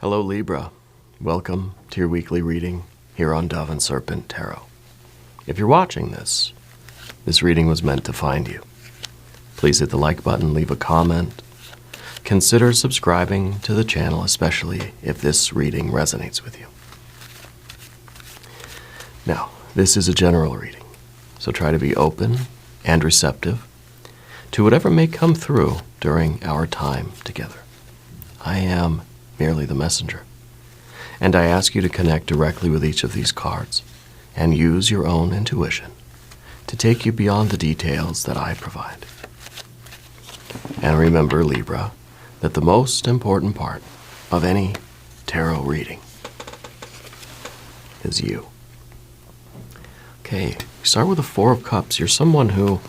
Hello Libra, welcome to your weekly reading here on Dove and Serpent Tarot. If you're watching this reading was meant to find you. Please hit the like button, leave a comment. Consider subscribing to the channel, especially if this reading resonates with you. Now, this is a general reading, so try to be open and receptive to whatever may come through during our time together. I am merely the messenger, and I ask you to connect directly with each of these cards and use your own intuition to take you beyond the details that I provide. And remember, Libra, that the most important part of any tarot reading is you. Okay, start with the Four of Cups. You're someone who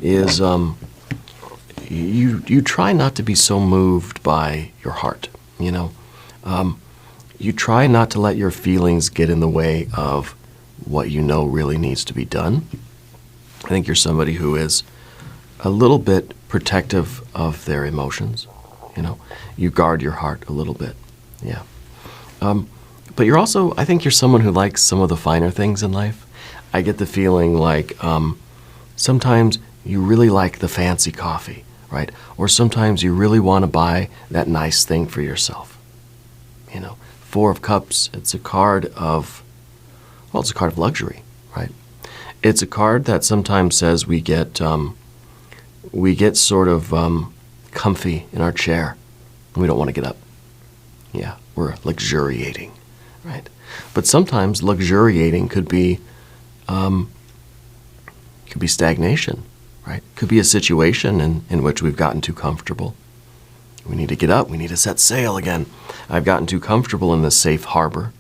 is, you try not to be so moved by your heart. You try not to let your feelings get in the way of what you know really needs to be done. I think you're somebody who is a little bit protective of their emotions. You guard your heart a little bit. Yeah. But you're also, I think you're someone who likes some of the finer things in life. I get the feeling like sometimes you really like the fancy coffee, right? Or sometimes you really want to buy that nice thing for yourself. Four of Cups, it's a card of, it's a card of luxury, right? It's a card that sometimes says we get sort of comfy in our chair and we don't want to get up. Yeah, we're luxuriating, right? But sometimes luxuriating could be stagnation, right? Could be a situation in which we've gotten too comfortable. We need to get up. We need to set sail again. I've gotten too comfortable in this safe harbor.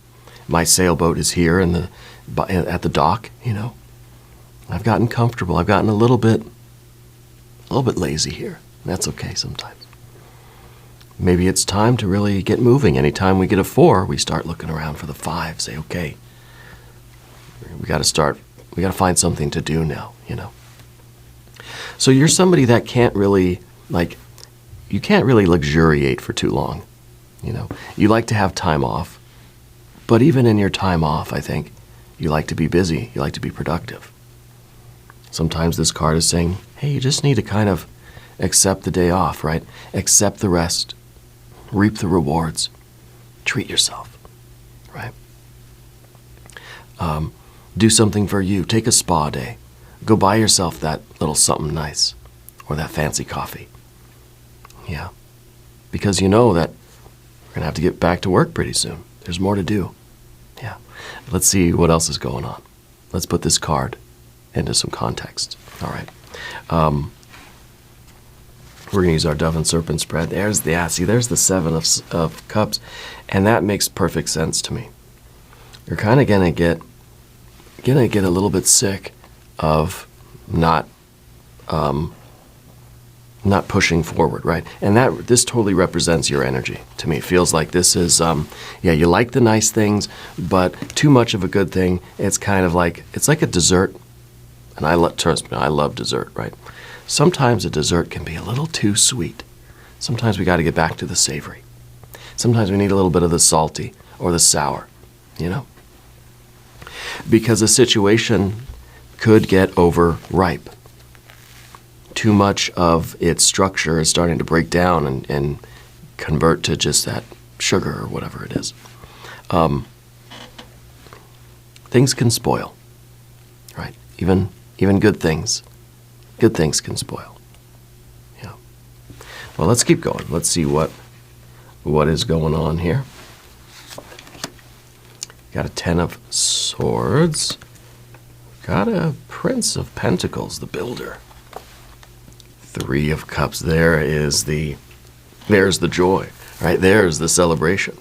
My sailboat is here at the dock. I've gotten comfortable. I've gotten a little bit lazy here. That's okay sometimes. Maybe it's time to really get moving. Anytime we get a 4, we start looking around for the 5. Say, okay, we got to start. We got to find something to do now. So you're somebody that can't really you can't really luxuriate for too long. You like to have time off, but even in your time off, I think you like to be busy, you like to be productive. Sometimes this card is saying, hey, you just need to kind of accept the day off, right? Accept the rest, reap the rewards, treat yourself, right? Do something for you, take a spa day, go buy yourself that little something nice, or that fancy coffee. Yeah, because you know that we're going to have to get back to work pretty soon. There's more to do. Yeah, let's see what else is going on. Let's put this card into some context. All right. We're going to use our Dove and Serpent spread. There's the 7 of Cups, and that makes perfect sense to me. You're kind of going to get a little bit sick of not pushing forward, right? And this totally represents your energy to me. It feels like this is, you like the nice things, but too much of a good thing, it's kind of like, it's like a dessert. And trust me, I love dessert, right? Sometimes a dessert can be a little too sweet. Sometimes we got to get back to the savory. Sometimes we need a little bit of the salty or the sour, Because a situation could get overripe. Too much of its structure is starting to break down and convert to just that sugar or whatever it is. Things can spoil, right? Even good things. Good things can spoil. Yeah. Well, let's keep going. Let's see what is going on here. Got a 10 of Swords. Got a Prince of Pentacles, the Builder. 3 of Cups. There's the joy, right? There's the celebration.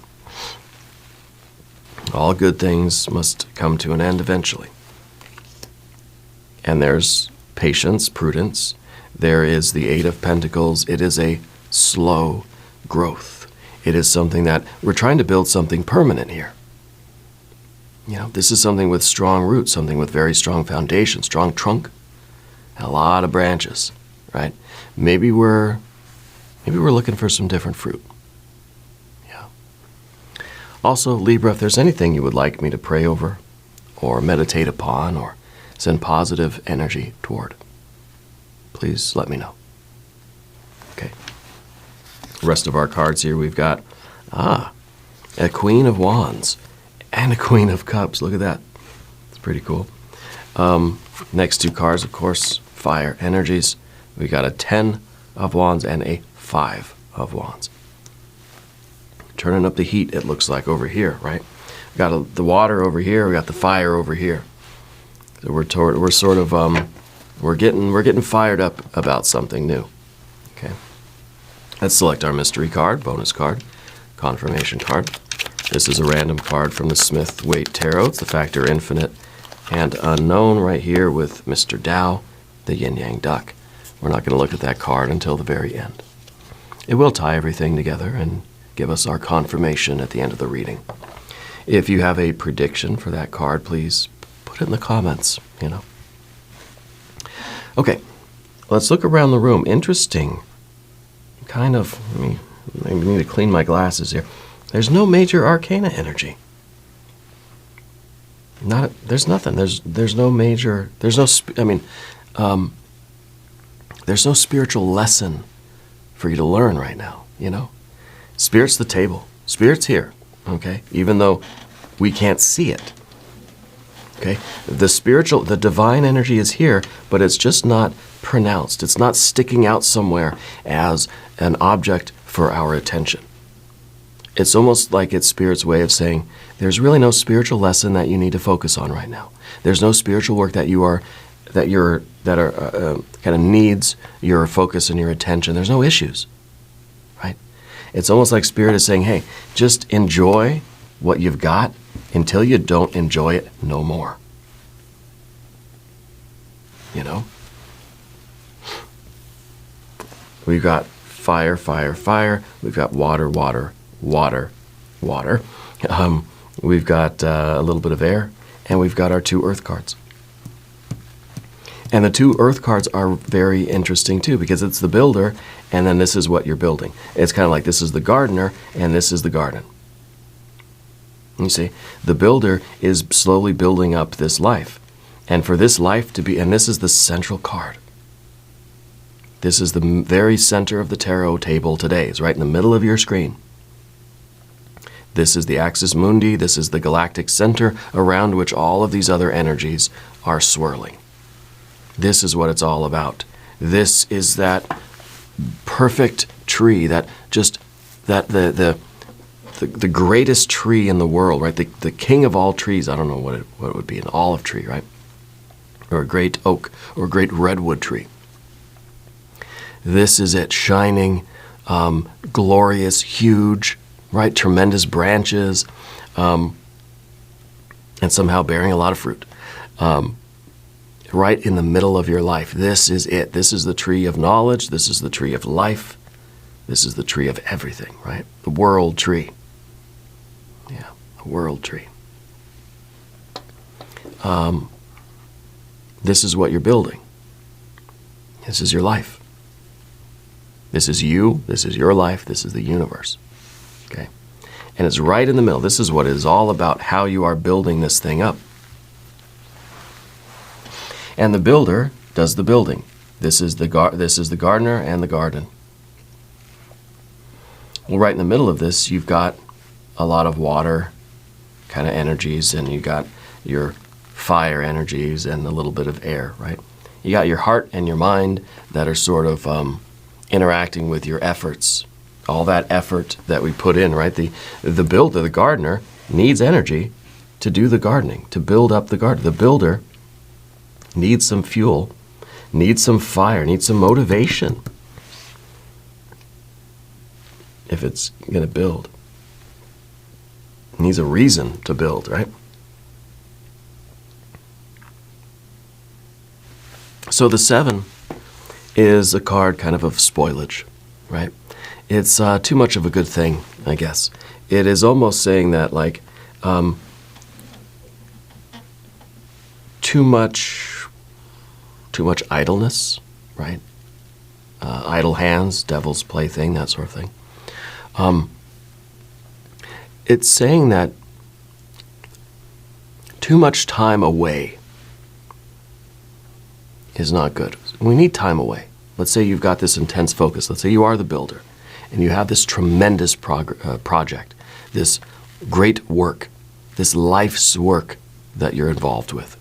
All good things must come to an end eventually. And there's patience, prudence. There is the 8 of Pentacles. It is a slow growth. It is something that we're trying to build something permanent here. This is something with strong roots, something with very strong foundation, strong trunk, and a lot of branches, right? Maybe we're looking for some different fruit. Yeah. Also, Libra, if there's anything you would like me to pray over or meditate upon or send positive energy toward, please let me know. Okay. The rest of our cards here, we've got, a Queen of Wands and a Queen of Cups. Look at that. It's pretty cool. Next two cards, of course, fire energies. We got a 10 of Wands and a 5 of Wands. Turning up the heat, it looks like, over here, right? We got the water over here. We got the fire over here. So we're sort of we're getting fired up about something new. Okay. Let's select our mystery card, bonus card, confirmation card. This is a random card from the Smith-Waite Tarot. It's the Factor Infinite and Unknown right here with Mr. Tao, the yin-yang duck. We're not going to look at that card until the very end. It will tie everything together and give us our confirmation at the end of the reading. If you have a prediction for that card, please put it in the comments, you know. Okay, let's look around the room. Interesting. Kind of, I need to clean my glasses here. There's no major arcana energy. There's nothing. There's no major, there's no spiritual lesson for you to learn right now, you know? Spirit's the table. Spirit's here, okay? Even though we can't see it, okay? The divine energy is here, but it's just not pronounced. It's not sticking out somewhere as an object for our attention. It's almost like it's Spirit's way of saying, there's really no spiritual lesson that you need to focus on right now. There's no spiritual work that kind of needs your focus and your attention. There's no issues, right? It's almost like Spirit is saying, hey, just enjoy what you've got until you don't enjoy it no more. You know? We've got fire, fire, fire. We've got water, water, water, water. We've got a little bit of air, and we've got our two earth cards. And the two earth cards are very interesting too, because it's the builder, and then this is what you're building. It's kind of like this is the gardener, and this is the garden. You see, the builder is slowly building up this life. And for this life to be, and this is the central card. This is the very center of the tarot table today. It's right in the middle of your screen. This is the axis mundi. This is the galactic center around which all of these other energies are swirling. This is what it's all about. This is that perfect tree, the greatest tree in the world, right? The king of all trees. I don't know what it would be, an olive tree, right? Or a great oak, or a great redwood tree. This is it, shining, glorious, huge, right? Tremendous branches, and somehow bearing a lot of fruit. Right in the middle of your life. This is it. This is the tree of knowledge. This is the tree of life. This is the tree of everything, right? The world tree. Yeah, the world tree. This is what you're building. This is your life. This is you. This is your life. This is the universe. Okay? And it's right in the middle. This is what it is all about, how you are building this thing up. And the builder does the building. This is the gardener and the garden. Well, right in the middle of this, you've got a lot of water kind of energies, and you got your fire energies and a little bit of air, right? You got your heart and your mind that are sort of interacting with your efforts. All that effort that we put in, right? The builder, the gardener, needs energy to do the gardening, to build up the garden. The builder needs some fuel, needs some fire, needs some motivation if it's going to build. Needs a reason to build, right? So the 7 is a card kind of spoilage, right? It's too much of a good thing, I guess. It is almost saying that, like, too much idleness, right? Idle hands, devil's plaything, that sort of thing. it's saying that too much time away is not good. We need time away. Let's say you've got this intense focus. Let's say you are the builder, and you have this tremendous project, this great work, this life's work that you're involved with.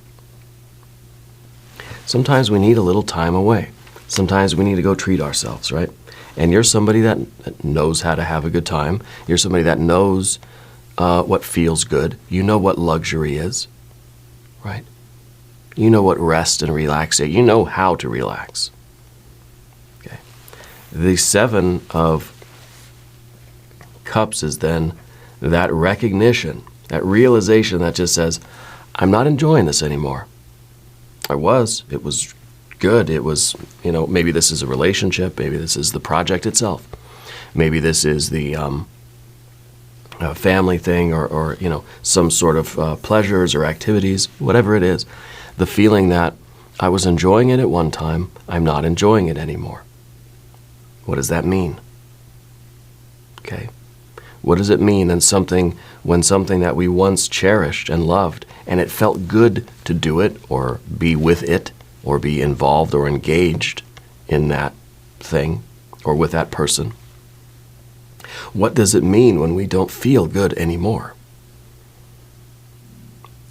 Sometimes we need a little time away. Sometimes we need to go treat ourselves, right? And you're somebody that knows how to have a good time. You're somebody that knows what feels good. You know what luxury is, right? You know what rest and relaxation. You know how to relax. Okay. The Seven of Cups is then that recognition, that realization that just says, I'm not enjoying this anymore. It was good. It was, maybe this is a relationship. Maybe this is the project itself. Maybe this is the family thing or some sort of pleasures or activities, whatever it is. The feeling that I was enjoying it at one time, I'm not enjoying it anymore. What does that mean? Okay. What does it mean when something that we once cherished and loved, and it felt good to do it or be with it or be involved or engaged in that thing or with that person? What does it mean when we don't feel good anymore?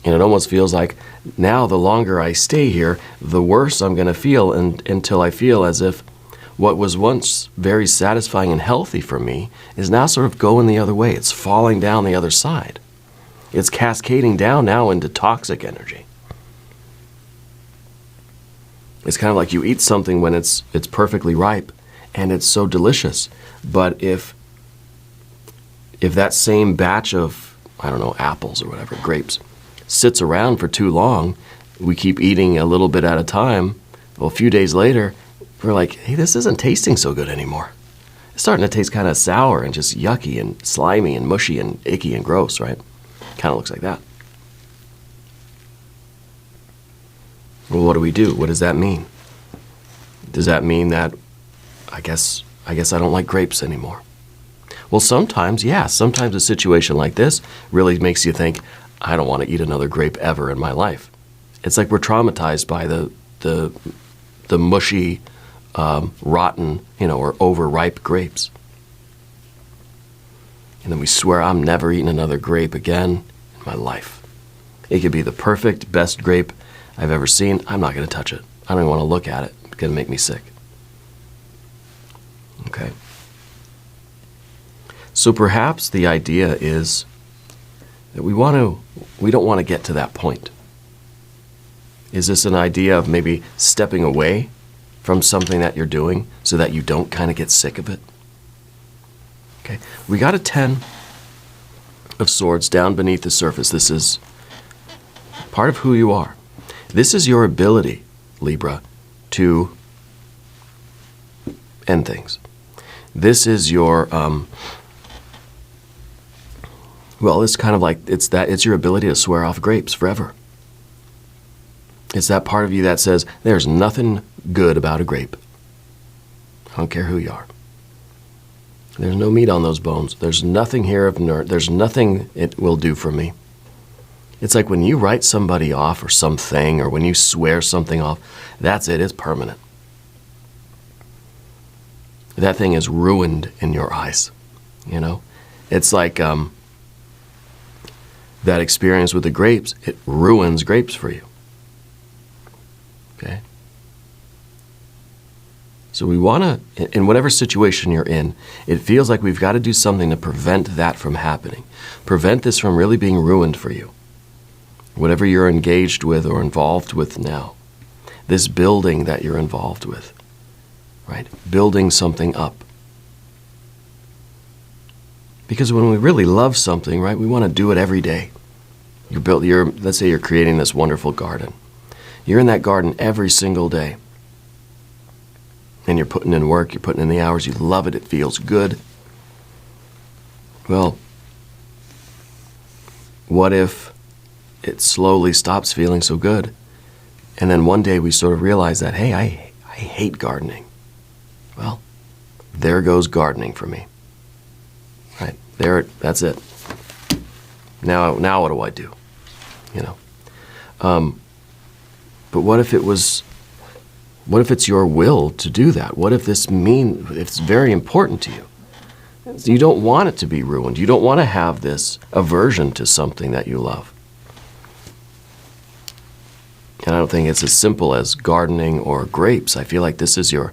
And it almost feels like now the longer I stay here, the worse I'm going to feel until I feel as if what was once very satisfying and healthy for me is now sort of going the other way. It's falling down the other side. It's cascading down now into toxic energy. It's kind of like you eat something when it's perfectly ripe and it's so delicious. But if that same batch of, apples or whatever, grapes, sits around for too long, we keep eating a little bit at a time, well, a few days later, we're like, hey, this isn't tasting so good anymore. It's starting to taste kind of sour and just yucky and slimy and mushy and icky and gross, right? Kind of looks like that. Well, what do we do? What does that mean? Does that mean that I guess I don't like grapes anymore? Well, sometimes a situation like this really makes you think, I don't want to eat another grape ever in my life. It's like we're traumatized by the mushy, rotten, or overripe grapes. And then we swear, I'm never eating another grape again in my life. It could be the perfect, best grape I've ever seen. I'm not going to touch it. I don't even want to look at it. It's going to make me sick. Okay. So perhaps the idea is that we don't want to get to that point. Is this an idea of maybe stepping away from something that you're doing so that you don't kind of get sick of it? Okay, we got a 10 of Swords down beneath the surface. This is part of who you are. This is your ability, Libra, to end things. This is your, it's kind of like, it's your ability to swear off grapes forever. It's that part of you that says, there's nothing good about a grape. I don't care who you are. There's no meat on those bones. There's nothing here of nourishment. There's nothing it will do for me. It's like when you write somebody off or something, or when you swear something off, that's it. It's permanent. That thing is ruined in your eyes. It's like that experience with the grapes. It ruins grapes for you. Okay? So we want to, in whatever situation you're in, it feels like we've got to do something to prevent that from happening. Prevent this from really being ruined for you. Whatever you're engaged with or involved with now. This building that you're involved with. Right? Building something up. Because when we really love something, right, we want to do it every day. Let's say you're creating this wonderful garden. You're in that garden every single day. And you're putting in work, you're putting in the hours, you love it, it feels good. Well, what if it slowly stops feeling so good? And then one day we sort of realize that, hey, I hate gardening. Well, there goes gardening for me. Right? That's it. Now what do I do? You know. But what if it's your will to do that? What if it's very important to you? You don't want it to be ruined. You don't want to have this aversion to something that you love. And I don't think it's as simple as gardening or grapes. I feel like this is your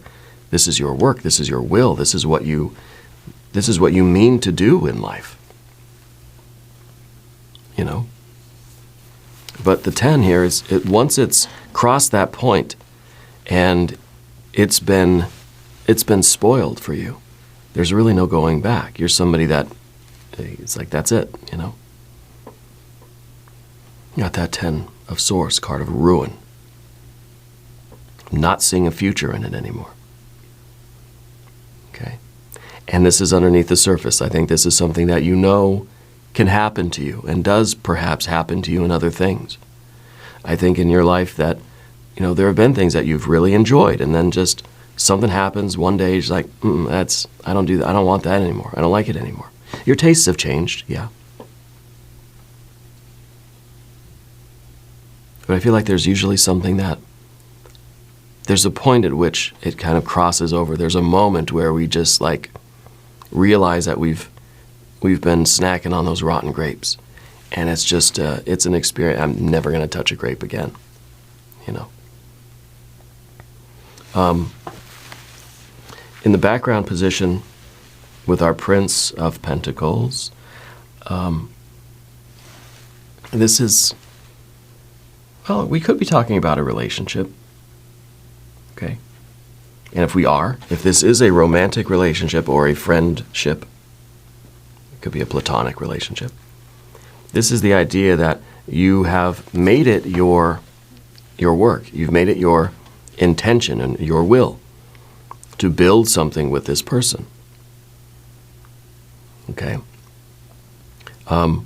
work, this is your will, this is what you mean to do in life. You know? But the 10 here is, once it's crossed that point and it's been spoiled for you, there's really no going back. You're somebody that, it's like, that's it, you know? You got that 10 of Swords, card of ruin. Not seeing a future in it anymore. Okay? And this is underneath the surface. I think this is something that you know can happen to you and does perhaps happen to you in other things. I think in your life that, you know, there have been things that you've really enjoyed, and then just something happens one day, you're just like, I don't do that. I don't want that anymore. I don't like it anymore. Your tastes have changed, yeah. But I feel like there's usually something that, there's a point at which it kind of crosses over. There's a moment where we just like realize that we've been snacking on those rotten grapes. And it's just, it's an experience. I'm never going to touch a grape again, you know. In the background position with our Prince of Pentacles, this is, well, we could be talking about a relationship, okay? And if this is a romantic relationship or a friendship, it could be a platonic relationship. This is the idea that you have made it your work. You've made it your intention and your will to build something with this person. Okay? But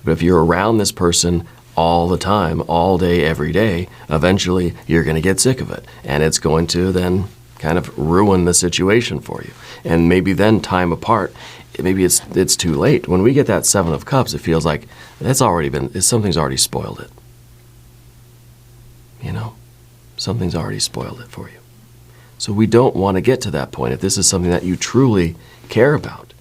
if you're around this person all the time, all day, every day, eventually you're going to get sick of it. And it's going to then kind of ruin the situation for you. And maybe then time apart, maybe it's too late. When we get that 7 of Cups, it feels like something's already spoiled it. You know? Something's already spoiled it for you. So we don't want to get to that point. If this is something that you truly care about,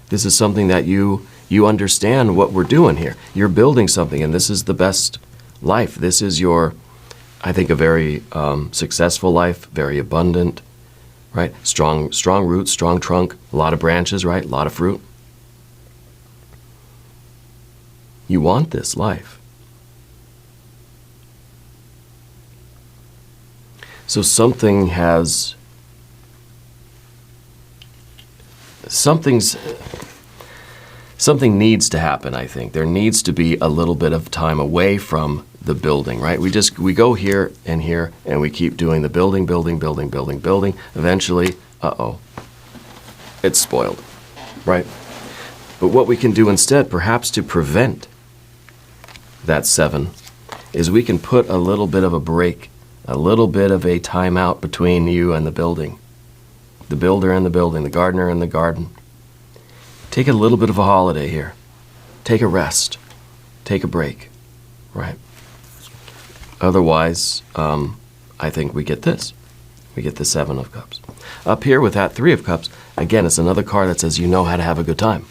this is something that you understand what we're doing here. You're building something, and this is the best life. This is I think, a very successful life, very abundant, right? Strong roots, strong trunk, a lot of branches, right? A lot of fruit. You want this life. So something needs to happen, I think. There needs to be a little bit of time away from the building, right? We go here, and we keep doing the building. Eventually, it's spoiled, right? But what we can do instead, perhaps to prevent that 7, is we can put a little bit of a break, a little bit of a timeout between you and the building. The builder and the building, the gardener and the garden. Take a little bit of a holiday here. Take a rest. Take a break, right? Otherwise, I think we get this. We get the 7 of Cups. Up here with that 3 of Cups, again, it's another card that says you know how to have a good time.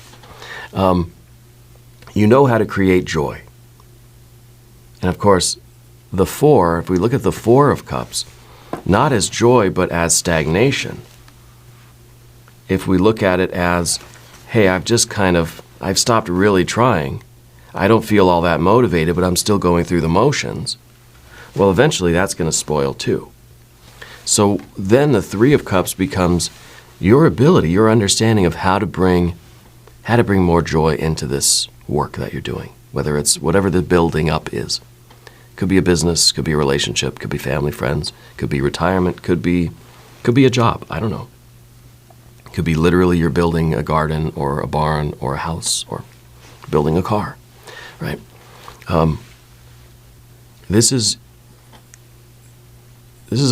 You know how to create joy. And of course, the 4, if we look at the 4 of Cups, not as joy, but as stagnation. If we look at it as, hey, I've stopped really trying. I don't feel all that motivated, but I'm still going through the motions. Well, eventually that's going to spoil too. So then the 3 of Cups becomes your ability, your understanding of how to bring more joy into this work that you're doing, whether it's whatever the building up is. Could be a business, could be a relationship, could be family, friends, could be retirement, could be a job, I don't know. Could be literally you're building a garden or a barn or a house or building a car, right? This is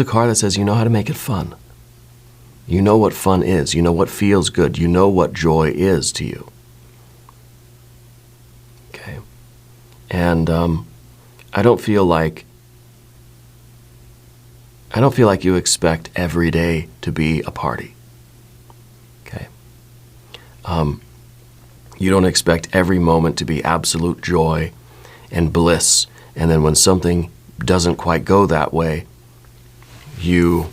a card that says you know how to make it fun. You know what fun is. You know what feels good. You know what joy is to you. And I don't feel like you expect every day to be a party. Okay. You don't expect every moment to be absolute joy and bliss, and then when something doesn't quite go that way, you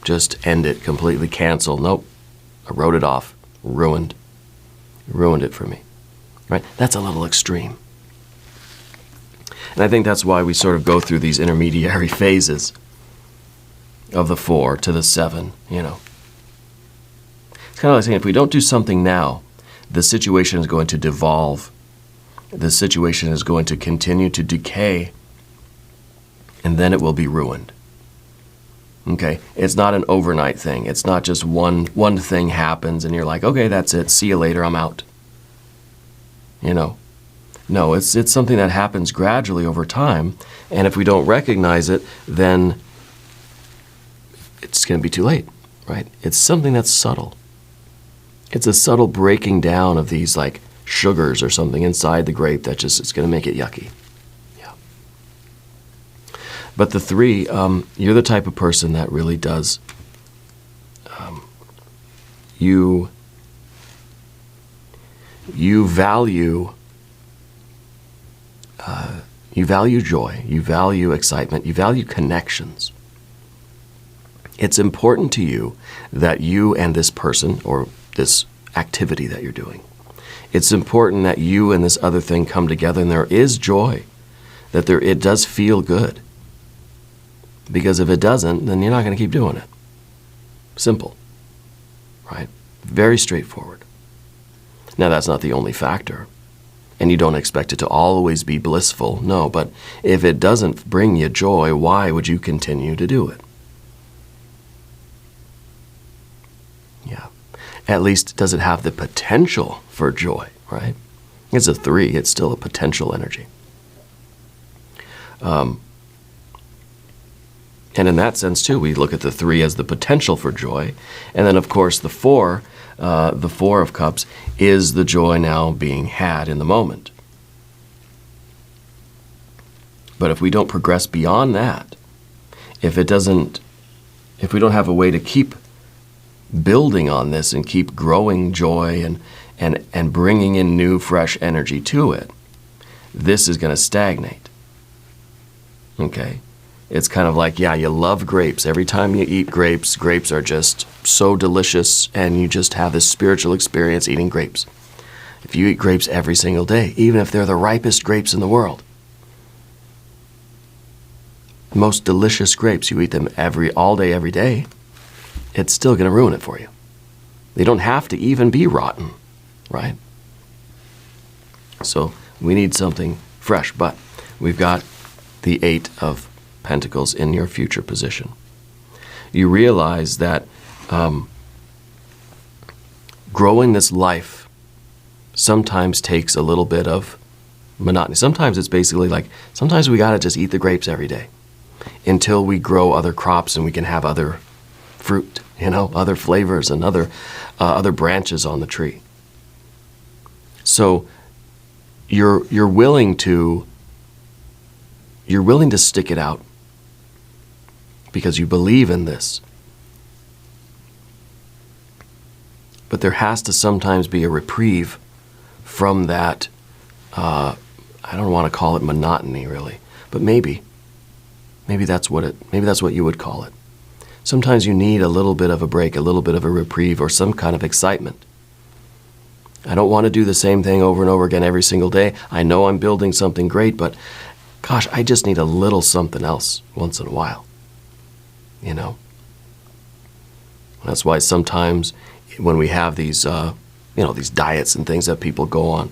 just end it, completely cancel. Nope, I wrote it off, ruined it for me, right? That's a little extreme. And I think that's why we sort of go through these intermediary phases of the 4 to the 7, you know. It's kind of like saying if we don't do something now, the situation is going to devolve. The situation is going to continue to decay, and then it will be ruined. Okay? It's not an overnight thing. It's not just one thing happens and you're like, okay, that's it. See you later. I'm out. You know? No, it's something that happens gradually over time, and if we don't recognize it, then it's going to be too late, right? It's something that's subtle. It's a subtle breaking down of these like sugars or something inside the grape that just it's going to make it yucky. Yeah. But the 3, you're the type of person that really does. You value. You value joy. You value excitement. You value connections. It's important to you that you and this person or this activity that you're doing, it's important that you and this other thing come together and there is joy, that it does feel good. Because if it doesn't, then you're not going to keep doing it. Simple, right? Very straightforward. Now, that's not the only factor, and you don't expect it to always be blissful, no, but if it doesn't bring you joy, why would you continue to do it? Yeah. At least does it have the potential for joy, right? It's a 3. It's still a potential energy. And in that sense, too, we look at the 3 as the potential for joy. And then, of course, the 4 of Cups is the joy now being had in the moment. But if we don't progress beyond that, if we don't have a way to keep building on this and keep growing joy and bringing in new, fresh energy to it, this is going to stagnate. Okay? It's kind of like, yeah, you love grapes. Every time you eat grapes, grapes are just so delicious, and you just have this spiritual experience eating grapes. If you eat grapes every single day, even if they're the ripest grapes in the world, most delicious grapes, you eat them all day, every day, it's still going to ruin it for you. They don't have to even be rotten, right? So we need something fresh, but we've got the 8 of Pentacles in your future position. You realize that growing this life sometimes takes a little bit of monotony. Sometimes it's basically like, sometimes we got to just eat the grapes every day until we grow other crops and we can have other fruit, other flavors and other branches on the tree. So you're willing to stick it out because you believe in this. But there has to sometimes be a reprieve from that, I don't want to call it monotony really, but maybe that's what you would call it. Sometimes you need a little bit of a break, a little bit of a reprieve, or some kind of excitement. I don't want to do the same thing over and over again every single day. I know I'm building something great, but gosh, I just need a little something else once in a while. That's why sometimes when we have these, these diets and things that people go on,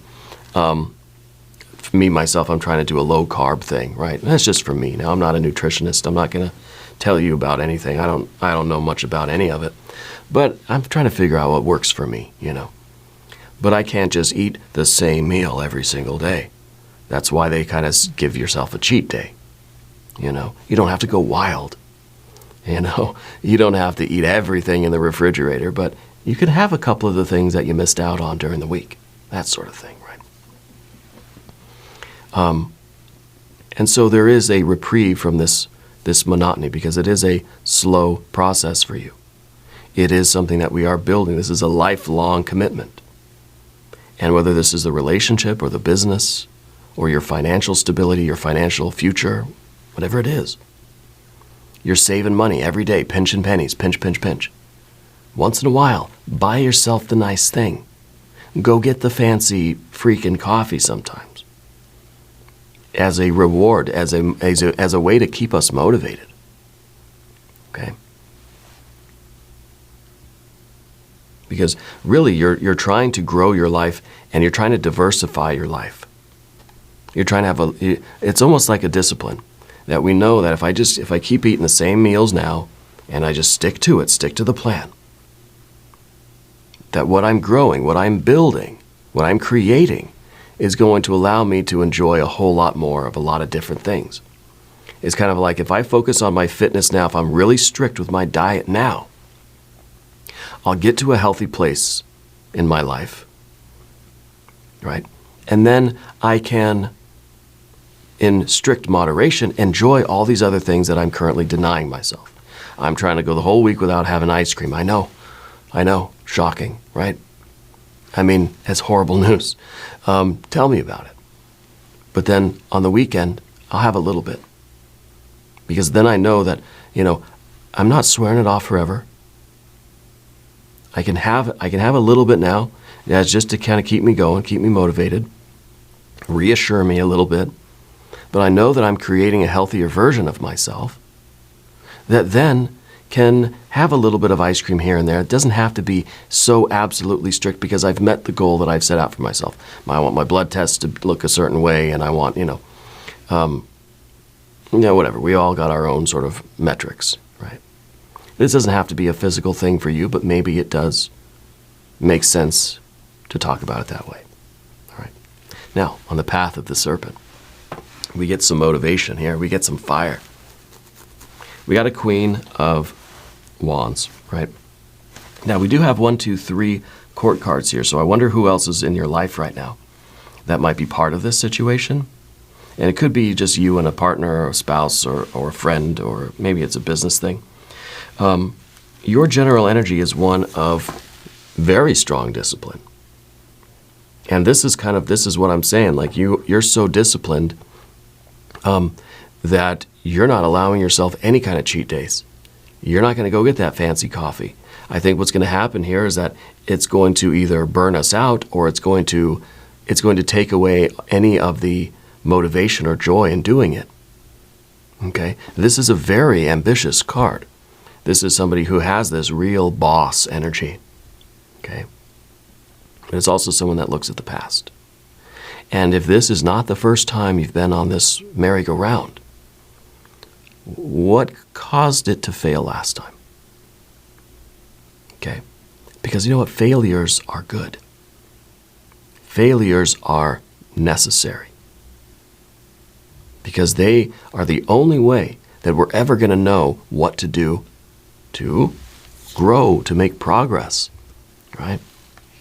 for me, myself, I'm trying to do a low-carb thing, right? That's just for me. Now, I'm not a nutritionist. I'm not going to tell you about anything. I don't know much about any of it. But I'm trying to figure out what works for me, But I can't just eat the same meal every single day. That's why they kind of give yourself a cheat day. You don't have to go wild. You don't have to eat everything in the refrigerator, but you can have a couple of the things that you missed out on during the week. That sort of thing, right? And so there is a reprieve from this monotony, because it is a slow process for you. It is something that we are building. This is a lifelong commitment. And whether this is the relationship or the business or your financial stability, your financial future, whatever it is, you're saving money every day, pinching pennies, pinch, pinch, pinch. Once in a while, buy yourself the nice thing. Go get the fancy freaking coffee sometimes, as a reward, as a way to keep us motivated. Okay? Because really, you're trying to grow your life, and you're trying to diversify your life. You're trying to have it's almost like a discipline that we know that if I keep eating the same meals now, and I just stick to it, stick to the plan, that what I'm growing, what I'm building, what I'm creating is going to allow me to enjoy a whole lot more of a lot of different things. It's kind of like, if I focus on my fitness now, if I'm really strict with my diet now, I'll get to a healthy place in my life, right? And then I can, in strict moderation, enjoy all these other things that I'm currently denying myself. I'm trying to go the whole week without having ice cream. I know, shocking, right? I mean, it's horrible news. Tell me about it. But then on the weekend, I'll have a little bit. Because then I know that, I'm not swearing it off forever. I can have a little bit now. That's just to kind of keep me going, keep me motivated, reassure me a little bit. But I know that I'm creating a healthier version of myself that then can have a little bit of ice cream here and there. It doesn't have to be so absolutely strict, because I've met the goal that I've set out for myself. I want my blood tests to look a certain way, and I want, whatever. We all got our own sort of metrics, right? This doesn't have to be a physical thing for you, but maybe it does make sense to talk about it that way. All right. Now, on the path of the serpent, we get some motivation here. We get some fire. We got a Queen of Wands, right? Now, we do have 1, 2, 3 court cards here, so I wonder who else is in your life right now that might be part of this situation. And it could be just you and a partner or a spouse or a friend, or maybe it's a business thing. Your general energy is one of very strong discipline. And this is what I'm saying. Like, you're so disciplined that you're not allowing yourself any kind of cheat days. You're not going to go get that fancy coffee. I think what's going to happen here is that it's going to either burn us out, or it's going to take away any of the motivation or joy in doing it. Okay? This is a very ambitious card. This is somebody who has this real boss energy. Okay? And it's also someone that looks at the past. And if this is not the first time you've been on this merry-go-round, what caused it to fail last time? Okay? Because you know what? Failures are good. Failures are necessary. Because they are the only way that we're ever going to know what to do to grow, to make progress, right?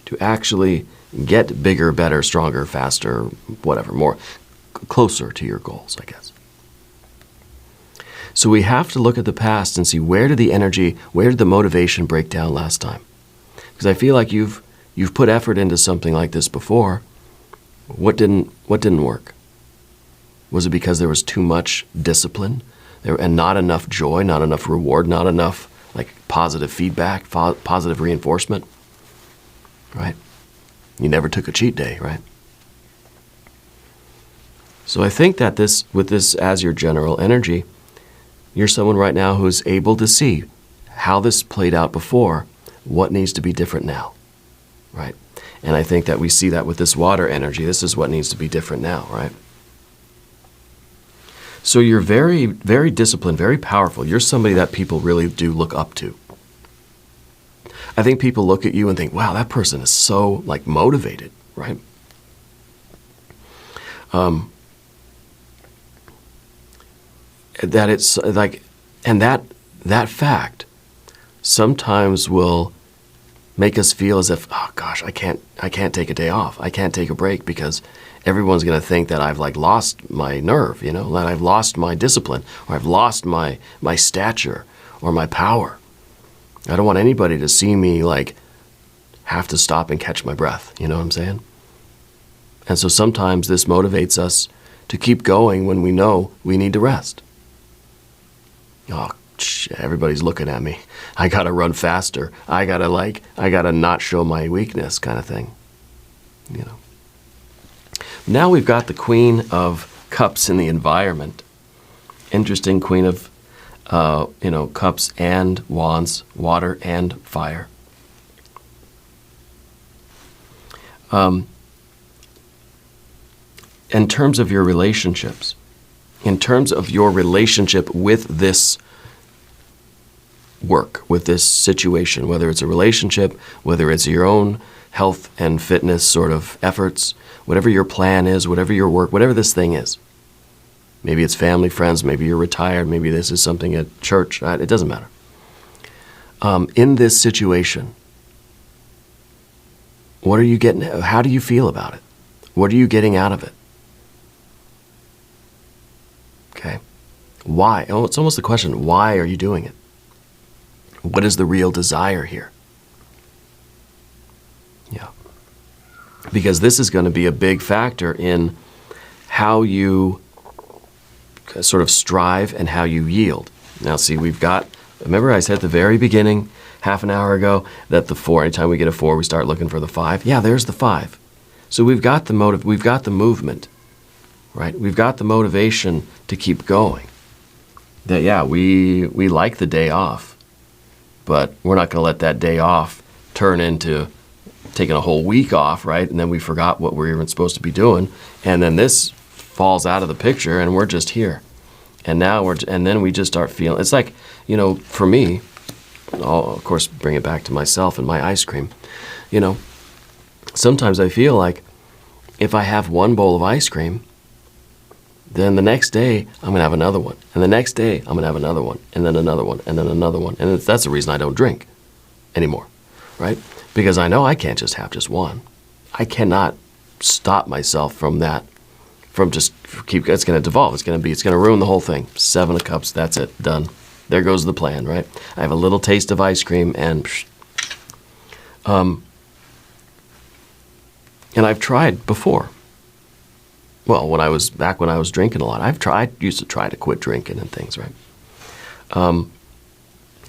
To actually get bigger, better, stronger, faster, whatever, more closer to your goals, I guess. So we have to look at the past and see, where did the motivation break down last time? Because I feel like you've put effort into something like this before. What didn't work? Was it because there was too much discipline and not enough joy, not enough reward, not enough positive feedback, positive reinforcement? Right? You never took a cheat day, right? So I think that with this as your general energy, you're someone right now who's able to see how this played out before, what needs to be different now, right? And I think that we see that with this water energy. This is what needs to be different now, right? So you're very, very disciplined, very powerful. You're somebody that people really do look up to. I think people look at you and think, wow, that person is so motivated, right? That it's like, and that fact sometimes will make us feel as if, oh gosh, I can't take a day off. I can't take a break because everyone's going to think that I've like lost my nerve, you know, that I've lost my discipline, or I've lost my stature or my power. I don't want anybody to see me like have to stop and catch my breath. You know what I'm saying? And so sometimes this motivates us to keep going when we know we need to rest. Oh, everybody's looking at me. I gotta run faster. I gotta not show my weakness, kind of thing. You know. Now we've got the Queen of Cups in the environment. Interesting Queen of, Cups and Wands, water and fire. In terms of your relationships, in terms of your relationship with this work, with this situation, whether it's a relationship, whether it's your own health and fitness sort of efforts, whatever your plan is, whatever your work, whatever this thing is. Maybe it's family, friends, maybe you're retired, maybe this is something at church, it doesn't matter. In this situation, what are you getting, how do you feel about it? What are you getting out of it? Okay. Why? Oh, it's almost the question, why are you doing it? What is the real desire here? Yeah. Because this is going to be a big factor in how you sort of strive and how you yield. Now see, we've got, remember I said at the very beginning, half an hour ago, that the 4, anytime we get a 4, we start looking for the 5. Yeah, there's the 5. So we've got the motive, we've got the movement, right? We've got the motivation to keep going. That, yeah, we like the day off, but we're not going to let that day off turn into taking a whole week off, right? And then we forgot what we're even supposed to be doing. And then this falls out of the picture and we're just here. And now and then we just start feeling, it's like, for me, I'll of course bring it back to myself and my ice cream. Sometimes I feel like if I have one bowl of ice cream, then the next day I'm gonna have another one. And the next day I'm gonna have another one, and then another one, and then another one. And that's the reason I don't drink anymore, right? Because I know I can't just have just one. I cannot stop myself from that, it's gonna devolve. It's gonna ruin the whole thing. 7 of Cups, that's it, done. There goes the plan, right? I have a little taste of ice cream and and I've tried before. Well, when I was drinking a lot, used to try to quit drinking and things, right?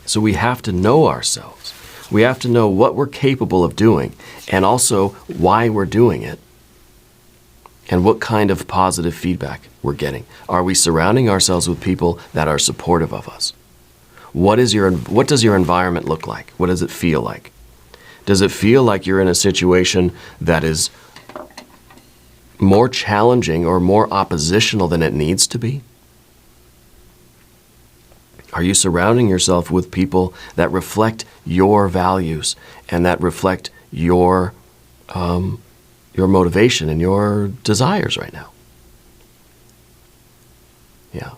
So we have to know ourselves. We have to know what we're capable of doing and also why we're doing it and what kind of positive feedback we're getting. Are we surrounding ourselves with people that are supportive of us? What does your environment look like? What does it feel like? Does it feel like you're in a situation that is more challenging or more oppositional than it needs to be? Are you surrounding yourself with people that reflect your values and that reflect your motivation and your desires right now? Yeah.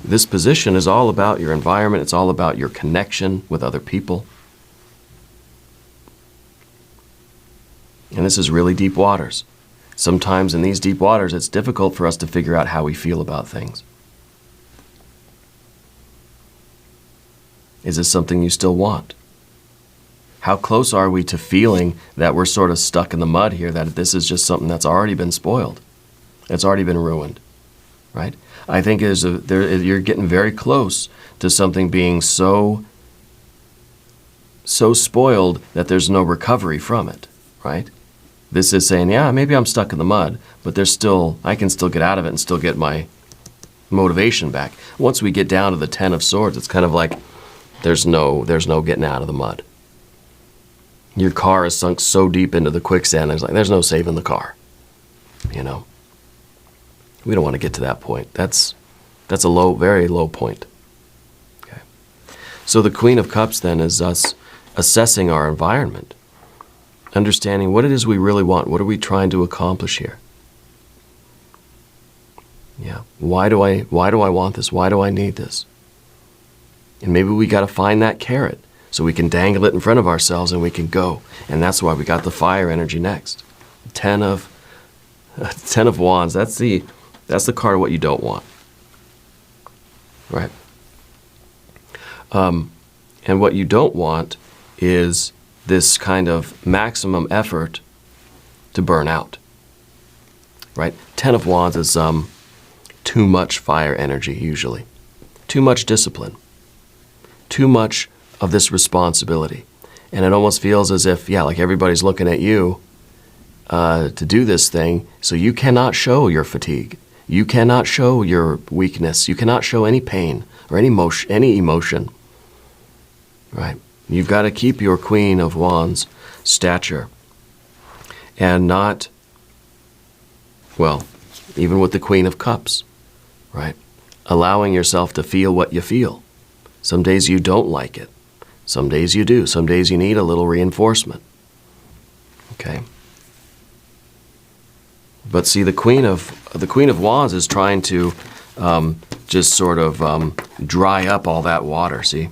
This position is all about your environment. It's all about your connection with other people. And this is really deep waters. Sometimes in these deep waters, it's difficult for us to figure out how we feel about things. Is this something you still want? How close are we to feeling that we're sort of stuck in the mud here, that this is just something that's already been spoiled? It's already been ruined, right? I think you're getting very close to something being so spoiled that there's no recovery from it, right? This is saying, yeah, maybe I'm stuck in the mud, but I can still get out of it and still get my motivation back. Once we get down to the 10 of Swords, it's kind of like there's no getting out of the mud. Your car is sunk so deep into the quicksand, there's no saving the car. We don't want to get to that point. That's a low, very low point. Okay. So the Queen of Cups then is us assessing our environment, understanding what it is we really want. What are we trying to accomplish here? Yeah. Why do I want this? Why do I need this? And maybe we got to find that carrot. So we can dangle it in front of ourselves and we can go. And that's why we got the fire energy next. Ten of Wands, that's the card of what you don't want. Right? And what you don't want is this kind of maximum effort to burn out. Right? Ten of Wands is too much fire energy usually. Too much discipline. Too much of this responsibility. And it almost feels as if, like everybody's looking at you to do this thing, so you cannot show your fatigue. You cannot show your weakness. You cannot show any pain or any emotion. Right? You've got to keep your Queen of Wands stature and not, even with the Queen of Cups, right? Allowing yourself to feel what you feel. Some days you don't like it. Some days you do. Some days you need a little reinforcement. Okay? But see, the Queen of Wands is trying to just sort of dry up all that water, see?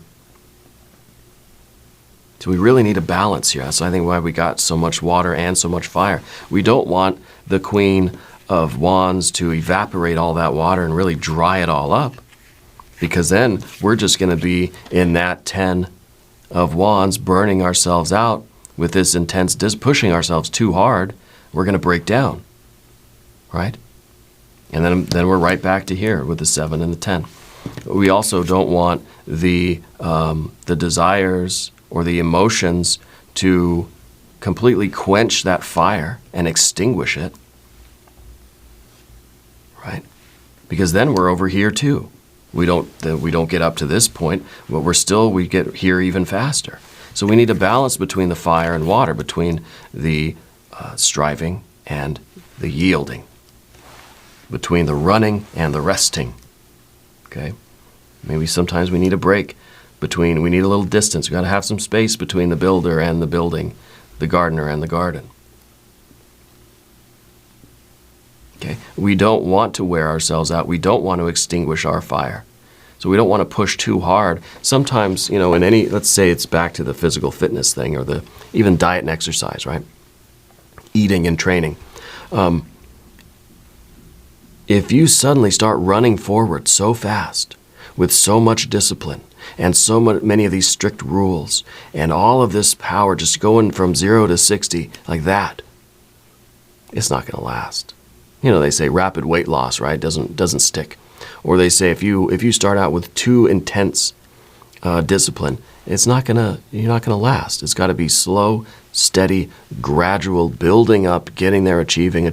So we really need a balance here. That's, I think, why we got so much water and so much fire. We don't want the Queen of Wands to evaporate all that water and really dry it all up, because then we're just going to be in that 10 of Wands, burning ourselves out with this intense, pushing ourselves too hard. We're going to break down, right? And then we're right back to here with the 7 and the 10. We also don't want the desires or the emotions to completely quench that fire and extinguish it, right? Because then we're over here too. We don't get up to this point, but we get here even faster. So we need a balance between the fire and water, between the striving and the yielding, between the running and the resting. Okay? Maybe sometimes we need a break. We need a little distance. We've got to have some space between the builder and the building, the gardener and the garden. Okay? We don't want to wear ourselves out. We don't want to extinguish our fire. So we don't want to push too hard. Sometimes, let's say it's back to the physical fitness thing, or even diet and exercise, right? Eating and training. If you suddenly start running forward so fast, with so much discipline, and so many of these strict rules, and all of this power just going from 0 to 60 like that, it's not going to last. They say rapid weight loss, right? Doesn't stick. Or they say if you start out with too intense discipline, you're not gonna last. It's got to be slow, steady, gradual, building up, getting there, achieving.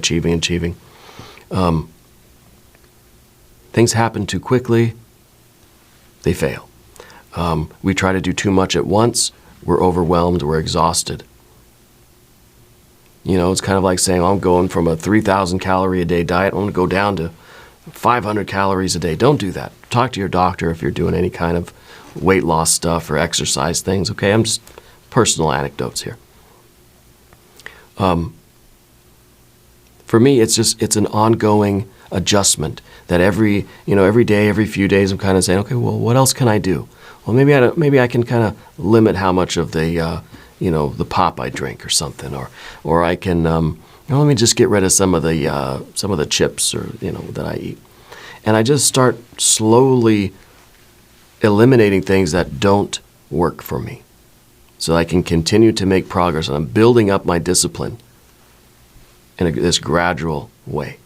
Things happen too quickly, they fail. We try to do too much at once, we're overwhelmed, we're exhausted. It's kind of like saying, I'm going from a 3,000 calorie a day diet, I'm going to go down to 500 calories a day. Don't do that. Talk to your doctor if you're doing any kind of weight loss stuff or exercise things. Okay, I'm just personal anecdotes here. For me, it's an ongoing adjustment that every day, every few days, I'm kind of saying, okay, well, what else can I do? Well, maybe I can kind of limit how much of the pop I drink or something, or I can let me just get rid of some of the chips that I eat, and I just start slowly eliminating things that don't work for me, so I can continue to make progress, and I'm building up my discipline in this gradual way,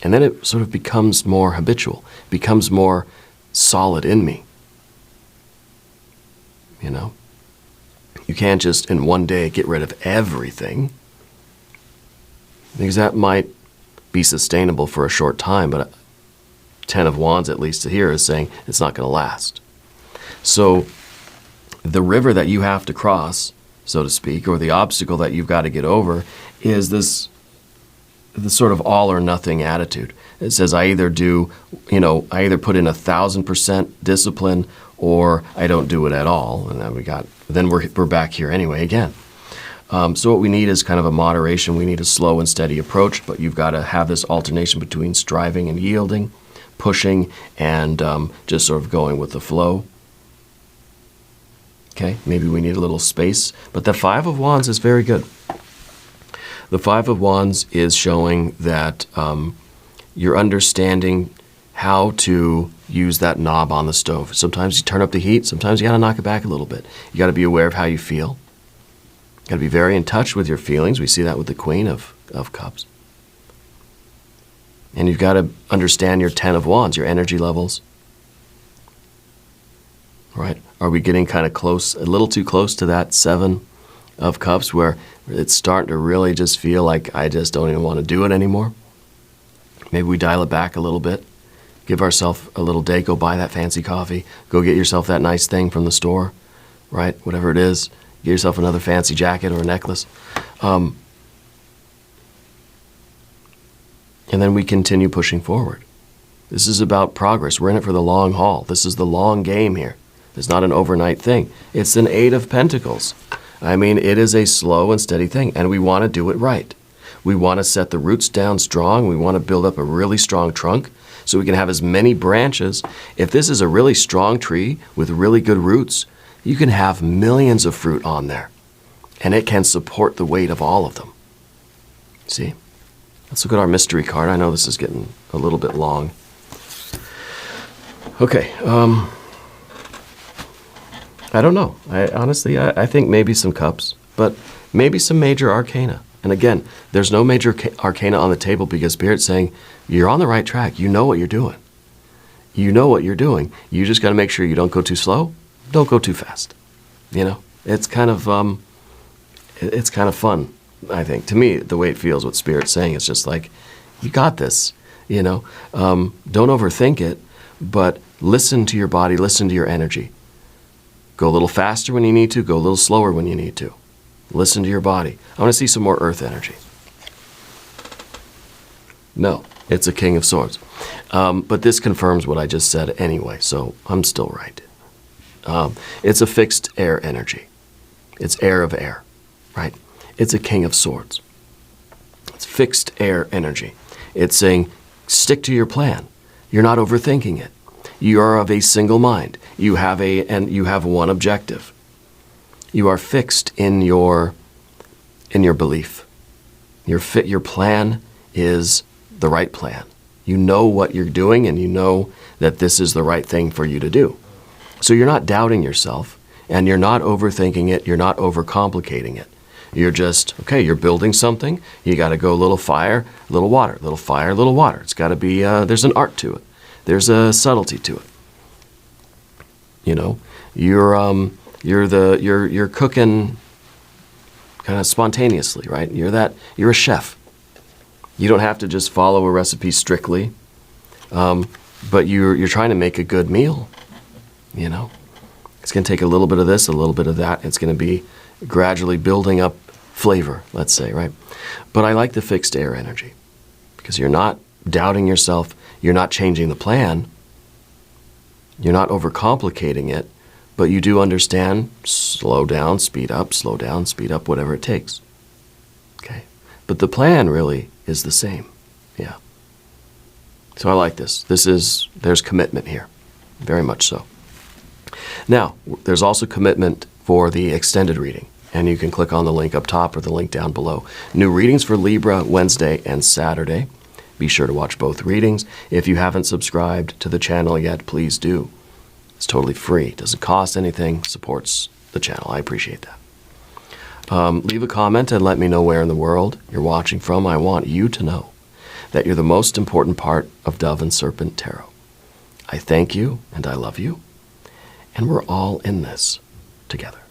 and then it sort of becomes more habitual, becomes more solid in me. You can't just in one day get rid of everything, because that might be sustainable for a short time, but 10 of Wands, at least here, is saying it's not going to last. So the river that you have to cross, so to speak, or the obstacle that you've got to get over, is this sort of all or nothing attitude. It says I either put in 1,000% discipline, or I don't do it at all, and then we're back here anyway again. So what we need is kind of a moderation. We need a slow and steady approach, but you've got to have this alternation between striving and yielding, pushing and just sort of going with the flow. Okay, maybe we need a little space, but the Five of Wands is very good. The Five of Wands is showing that you're understanding how to use that knob on the stove. Sometimes you turn up the heat, sometimes you got to knock it back a little bit. You got to be aware of how you feel. You got to be very in touch with your feelings. We see that with the Queen of Cups. And you've got to understand your 10 of Wands, your energy levels. Right? Are we getting kind of close, a little too close to that 7 of Cups where it's starting to really just feel like I just don't even want to do it anymore? Maybe we dial it back a little bit. Give ourselves a little day. Go buy that fancy coffee. Go get yourself that nice thing from the store, right? Whatever it is. Get yourself another fancy jacket or a necklace. And then we continue pushing forward. This is about progress. We're in it for the long haul. This is the long game here. It's not an overnight thing. It's an 8 of Pentacles. I mean, it is a slow and steady thing, and we want to do it right. We want to set the roots down strong. We want to build up a really strong trunk so we can have as many branches. If this is a really strong tree with really good roots, you can have millions of fruit on there, and it can support the weight of all of them. See? Let's look at our mystery card. I know this is getting a little bit long. Okay. I don't know. Honestly, I think maybe some cups, but maybe some major arcana. And again, there's no major arcana on the table because Spirit's saying, you're on the right track. You know what you're doing. You know what you're doing. You just got to make sure you don't go too slow. Don't go too fast. You know, it's kind of fun, I think. To me, the way it feels, what Spirit's saying is just like, you got this, you know. Don't overthink it, but listen to your body, listen to your energy. Go a little faster when you need to, go a little slower when you need to. Listen to your body. I want to see some more earth energy. No, it's a King of Swords. But this confirms what I just said anyway, so I'm still right. It's a fixed air energy. It's air of air, right? It's a King of Swords. It's fixed air energy. It's saying, stick to your plan. You're not overthinking it. You are of a single mind. You have one objective. You are fixed in your belief. Your plan is the right plan. You know what you're doing, and you know that this is the right thing for you to do. So you're not doubting yourself, and you're not overthinking it. You're not overcomplicating it. You're just, okay, you're building something. You got to go a little fire, a little water, little fire, little water. It's got to be, there's an art to it. There's a subtlety to it. You know, you're cooking kind of spontaneously, right? You're a chef. You don't have to just follow a recipe strictly, but you're trying to make a good meal. You know, it's going to take a little bit of this, a little bit of that. It's going to be gradually building up flavor, let's say, right? But I like the fixed air energy because you're not doubting yourself. You're not changing the plan. You're not overcomplicating it, but you do understand, slow down, speed up, whatever it takes. Okay? But the plan really is the same. Yeah. So I like this. There's commitment here. Very much so. Now, there's also commitment for the extended reading, and you can click on the link up top or the link down below. New readings for Libra Wednesday and Saturday. Be sure to watch both readings. If you haven't subscribed to the channel yet, please do. It's totally free. Doesn't cost anything. Supports the channel. I appreciate that. Leave a comment and let me know where in the world you're watching from. I want you to know that you're the most important part of Dove and Serpent Tarot. I thank you and I love you. And we're all in this together.